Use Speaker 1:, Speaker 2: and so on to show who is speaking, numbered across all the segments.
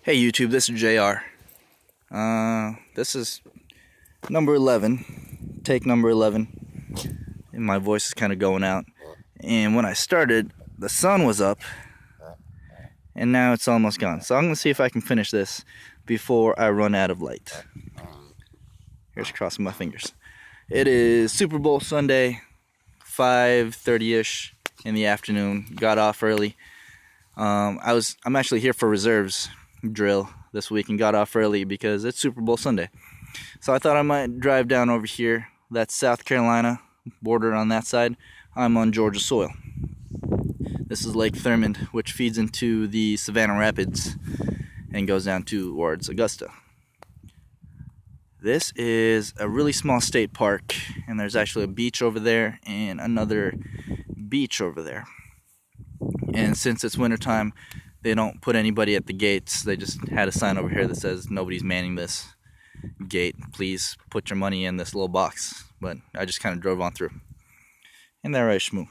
Speaker 1: Hey YouTube, this is JR. This is number 11, take number 11, and my voice is kind of going out. And when I started, the sun was up, and now it's almost gone. So I'm going to see if I can finish this before I run out of light. Here's crossing my fingers. It is Super Bowl Sunday, 5:30ish in the afternoon. Got off early. I'm actually here for reserves drill this week and got off early because it's Super Bowl Sunday. So I thought I might drive down over here. That's South Carolina, border on that side. I'm on Georgia soil. This is Lake Thurmond, which feeds into the Savannah Rapids and goes down towards Augusta. This is a really small state park, and there's actually a beach over there and another beach over there. And since it's wintertime, they don't put anybody at the gates. They just had a sign over here that says nobody's manning this gate. Please put your money in this little box. But I just kind of drove on through. And there I shmoo.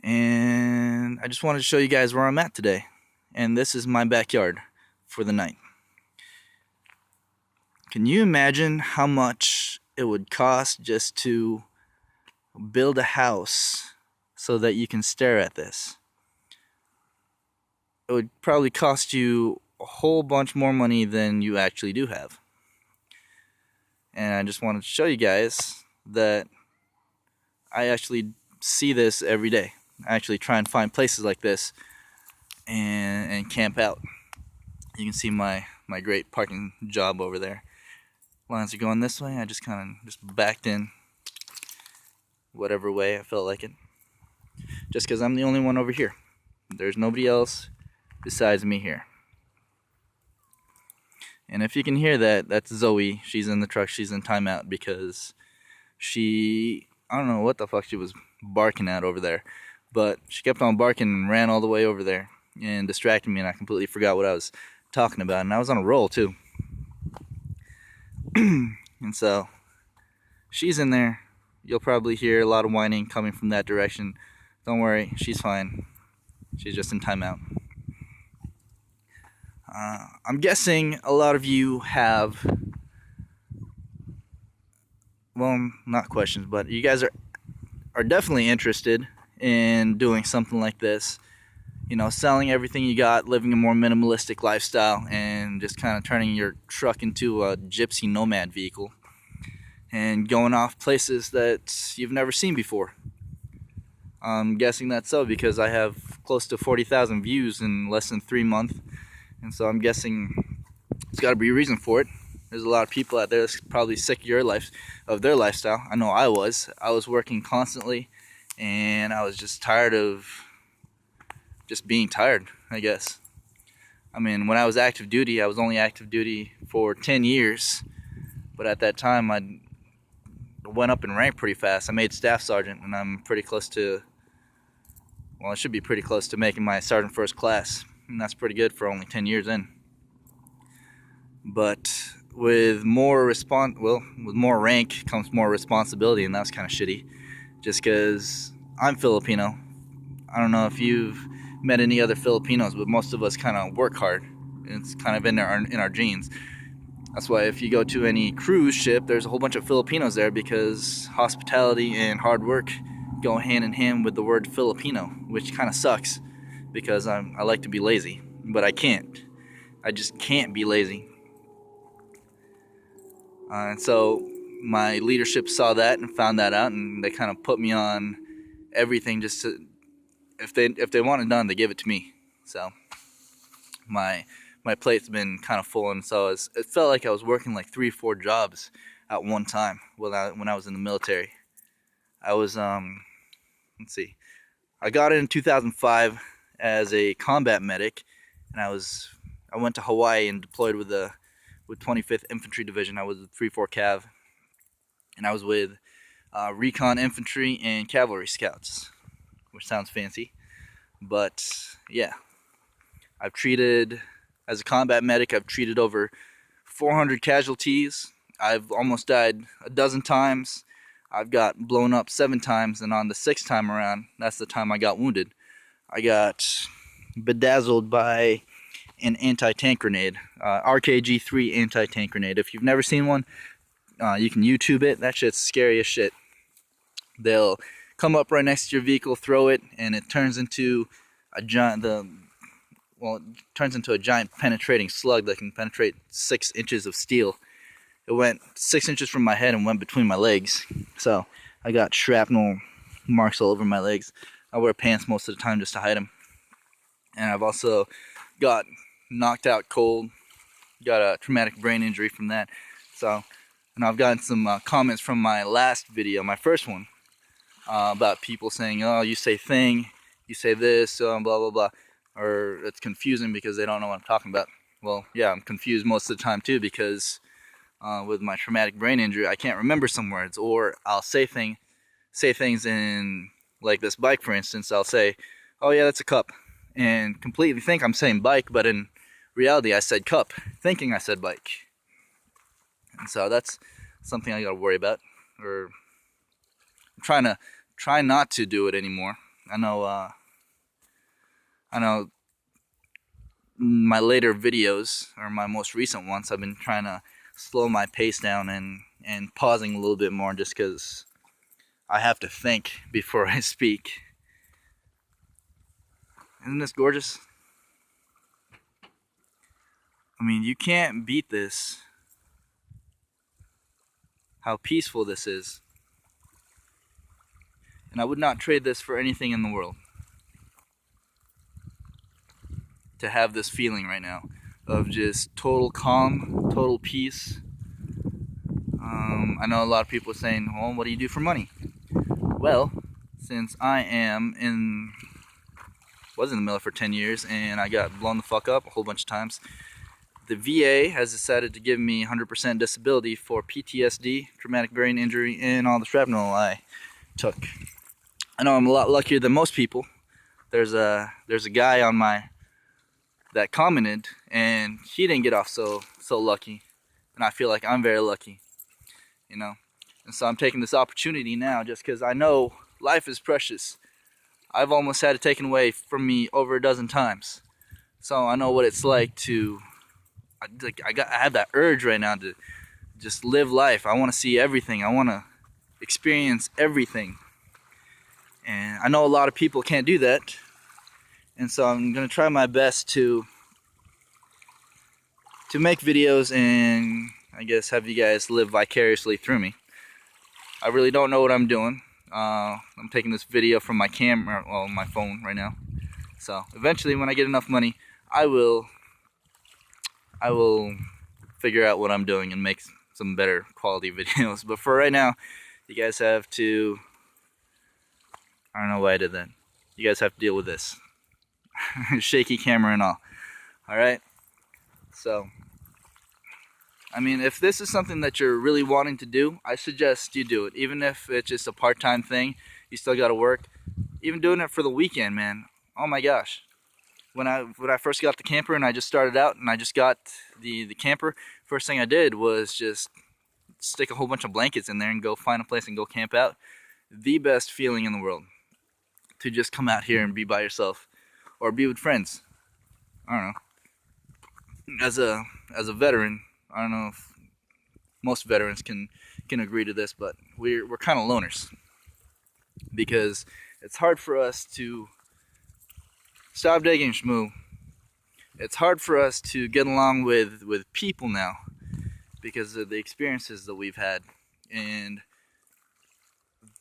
Speaker 1: And I just wanted to show you guys where I'm at today. And this is my backyard for the night. Can you imagine how much it would cost just to build a house so that you can stare at this? It would probably cost you a whole bunch more money than you actually do have. And I just wanted to show you guys that I actually see this every day. I actually try and find places like this and camp out. You can see my great parking job over there. Lines are going this way. I just kind of backed in whatever way I felt like it. Just because I'm the only one over here. There's nobody else besides me here. And if you can hear that, that's Zoe. She's in the truck. She's in timeout because I don't know what the fuck she was barking at over there. But she kept on barking and ran all the way over there and distracted me, and I completely forgot what I was talking about. And I was on a roll too. And so she's in there. You'll probably hear a lot of whining coming from that direction. Don't worry, she's fine. She's just in timeout. I'm guessing a lot of you have, well, not questions, but you guys are definitely interested in doing something like this. You know, selling everything you got, living a more minimalistic lifestyle, and just kind of turning your truck into a gypsy nomad vehicle and going off places that you've never seen before. I'm guessing that's so because I have close to 40,000 views in less than 3 months, and so I'm guessing there's got to be a reason for it. There's a lot of people out there that's probably sick of their lifestyle. I know I was working constantly, and I was just tired of just being tired, I guess. I mean, when I was active duty, I was only active duty for 10 years, but at that time I went up in rank pretty fast. I made staff sergeant, and I'm pretty close to, well, I should be pretty close to making my sergeant first class, and that's pretty good for only 10 years in. But with more rank comes more responsibility, and that's kind of shitty. Just because I'm Filipino, I don't know if you've met any other Filipinos, but most of us kind of work hard. It's kind of in our genes. That's why if you go to any cruise ship, there's a whole bunch of Filipinos there, because hospitality and hard work go hand in hand with the word Filipino, which kind of sucks because I like to be lazy, but I can't. I just can't be lazy. And so my leadership saw that and found that out, and they kind of put me on everything just to, if they want it done, they give it to me. So my plate's been kind of full, and so it felt like I was working like 3-4 jobs at one time when I was in the military. I was let's see, I got in 2005 as a combat medic, and I went to Hawaii and deployed with 25th Infantry Division. I was with 3-4 Cav, and I was with recon infantry and cavalry scouts, which sounds fancy, but yeah. As a combat medic, I've treated over 400 casualties. I've almost died a dozen times. I've got blown up 7 times, and on the 6th time around, that's the time I got wounded. I got bedazzled by an anti-tank grenade, RKG-3 anti-tank grenade. If you've never seen one, you can YouTube it. That shit's scary as shit. They'll come up right next to your vehicle, throw it, and it turns into a giant. It turns into a giant penetrating slug that can penetrate 6 inches of steel. It went 6 inches from my head and went between my legs. So I got shrapnel marks all over my legs. I wear pants most of the time just to hide them. And I've also got knocked out cold, got a traumatic brain injury from that. So, and I've gotten some comments from my last video, my first one, about people saying, oh, you say thing, you say this, blah, blah, blah. Or it's confusing because they don't know what I'm talking about. Well, yeah, I'm confused most of the time too because with my traumatic brain injury, I can't remember some words, or I'll say things in, like this bike, for instance. I'll say, oh yeah, that's a cup, and completely think I'm saying bike, but in reality I said cup, thinking I said bike. And so that's something I gotta worry about, or I'm try not to do it anymore. I know my later videos, or my most recent ones, I've been trying to slow my pace down and pausing a little bit more, just because I have to think before I speak. Isn't this gorgeous? I mean, you can't beat this. How peaceful this is. And I would not trade this for anything in the world. To have this feeling right now of just total calm, total peace. I know a lot of people are saying, well, what do you do for money? Well, since I was in the military for 10 years and I got blown the fuck up a whole bunch of times, the VA has decided to give me 100% disability for PTSD, traumatic brain injury, and all the shrapnel I took. I know I'm a lot luckier than most people. There's a guy on that commented, and he didn't get off so lucky, and I feel like I'm very lucky, you know. And so I'm taking this opportunity now, just because I know life is precious. I've almost had it taken away from me over a dozen times, so I know what it's like to. I have that urge right now to just live life. I want to see everything. I want to experience everything, and I know a lot of people can't do that. And so I'm going to try my best to make videos and I guess have you guys live vicariously through me. I really don't know what I'm doing. I'm taking this video from my camera, well, my phone right now. So eventually when I get enough money, I will figure out what I'm doing and make some better quality videos. But for right now, you guys have to, I don't know why I did that. You guys have to deal with this. Shaky camera and all. Alright? So, I mean, if this is something that you're really wanting to do, I suggest you do it. Even if it's just a part-time thing, you still gotta work. Even doing it for the weekend, man. Oh my gosh. When I first got the camper and I just started out and I just got the camper, first thing I did was just stick a whole bunch of blankets in there and go find a place and go camp out. The best feeling in the world. To just come out here and be by yourself. Or be with friends. I don't know. As a veteran, I don't know if most veterans can agree to this, but we're kind of loners, because it's hard for us to stop digging shmoo. It's hard for us to get along with people now because of the experiences that we've had and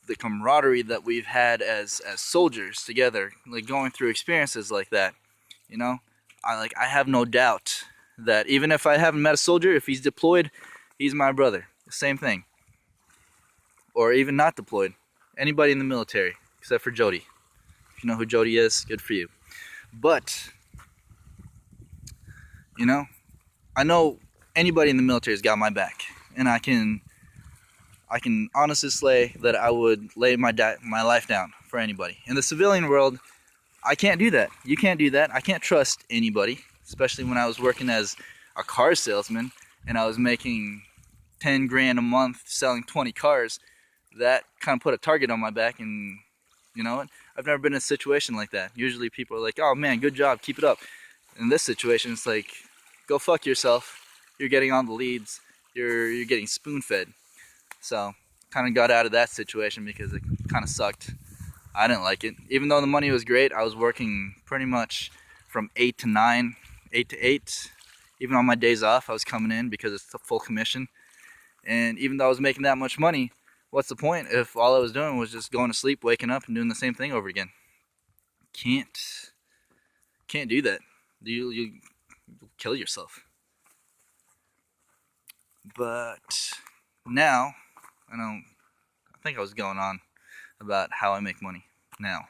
Speaker 1: the camaraderie that we've had as soldiers together, like going through experiences like that. You know, I have no doubt that even if I haven't met a soldier, if he's deployed, he's my brother. Same thing. Or even not deployed. Anybody in the military, except for Jody. If you know who Jody is, good for you. But, you know, I know anybody in the military's got my back, and I can honestly say that I would lay my life down for anybody. In the civilian world, I can't do that. You can't do that. I can't trust anybody, especially when I was working as a car salesman and I was making 10 grand a month selling 20 cars. That kind of put a target on my back, and you know what? I've never been in a situation like that. Usually people are like, oh man, good job, keep it up. In this situation, it's like, go fuck yourself. You're getting on the leads. You're getting spoon-fed. So, kind of got out of that situation because it kind of sucked. I didn't like it. Even though the money was great, I was working pretty much from 8 to 9, 8 to 8. Even on my days off, I was coming in because it's a full commission. And even though I was making that much money, what's the point if all I was doing was just going to sleep, waking up, and doing the same thing over again? Can't do that. You'll kill yourself. But now, I think I was going on about how I make money now.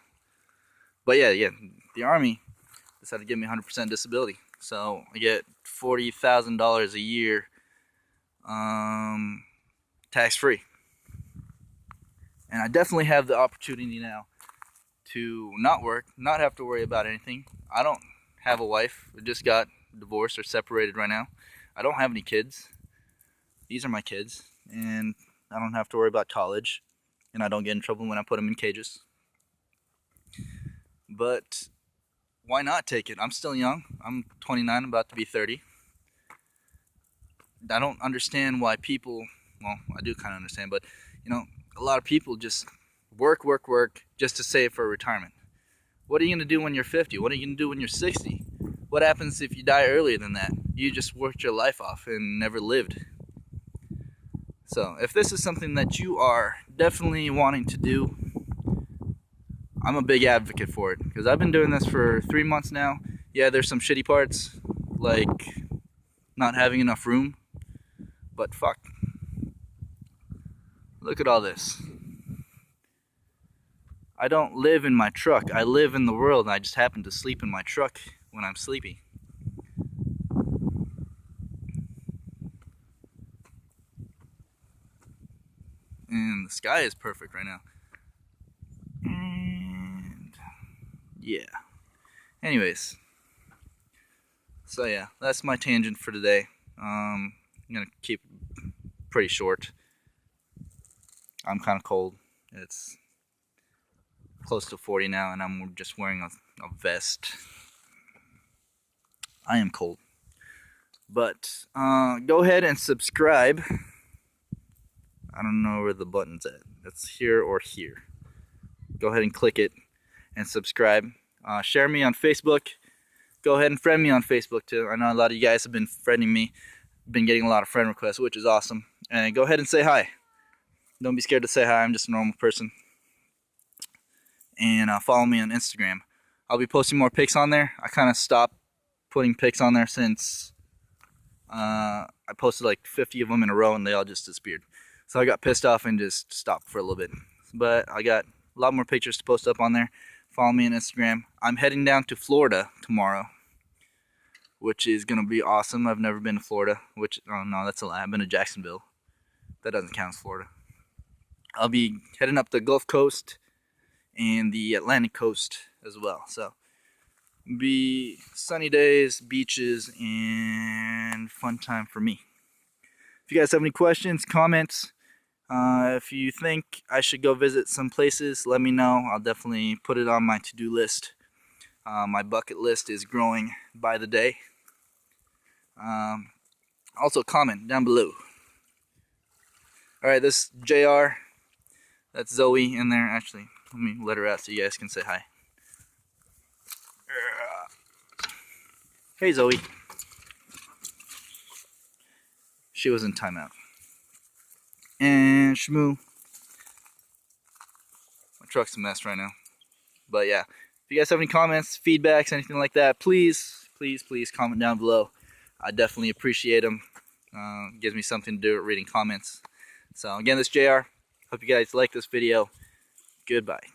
Speaker 1: But yeah, the Army decided to give me 100% disability. So I get $40,000 a year tax-free. And I definitely have the opportunity now to not work, not have to worry about anything. I don't have a wife. I just got divorced or separated right now. I don't have any kids. These are my kids. And I don't have to worry about college. And I don't get in trouble when I put them in cages. But why not take it? I'm still young. I'm 29, about to be 30. I don't understand why people, well, I do kind of understand, but a lot of people just work just to save for retirement. What are you going to do when you're 50? What are you going to do when you're 60? What happens if you die earlier than that? You just worked your life off and never lived. So if this is something that you are definitely wanting to do, I'm a big advocate for it because I've been doing this for 3 months now. Yeah, there's some shitty parts like not having enough room, but fuck. Look at all this. I don't live in my truck. I live in the world, and I just happen to sleep in my truck when I'm sleepy. And the sky is perfect right now. And yeah. Anyways. So yeah, that's my tangent for today. I'm gonna keep it pretty short. I'm kind of cold. It's close to 40 now, and I'm just wearing a vest. I am cold. But go ahead and subscribe. I don't know where the button's at. It's here or here. Go ahead and click it and subscribe. Share me on Facebook. Go ahead and friend me on Facebook too. I know a lot of you guys have been friending me. Been getting a lot of friend requests, which is awesome. And go ahead and say hi. Don't be scared to say hi. I'm just a normal person. And follow me on Instagram. I'll be posting more pics on there. I kind of stopped putting pics on there since I posted like 50 of them in a row and they all just disappeared. So I got pissed off and just stopped for a little bit. But I got a lot more pictures to post up on there. Follow me on Instagram. I'm heading down to Florida tomorrow, which is going to be awesome. I've never been to Florida, oh no, that's a lie. I've been to Jacksonville. That doesn't count as Florida. I'll be heading up the Gulf Coast and the Atlantic Coast as well. So, be sunny days, beaches, and fun time for me. If you guys have any questions, comments, if you think I should go visit some places, let me know. I'll definitely put it on my to-do list. My bucket list is growing by the day. Also, comment down below. Alright, this is JR. That's Zoe in there. Actually, let me let her out so you guys can say hi. Hey, Zoe. She was in timeout. And Shmoo. My truck's a mess right now. But yeah, if you guys have any comments, feedbacks, anything like that, please comment down below. I definitely appreciate them. Gives me something to do with reading comments. So again, this is JR. Hope you guys like this video. Goodbye.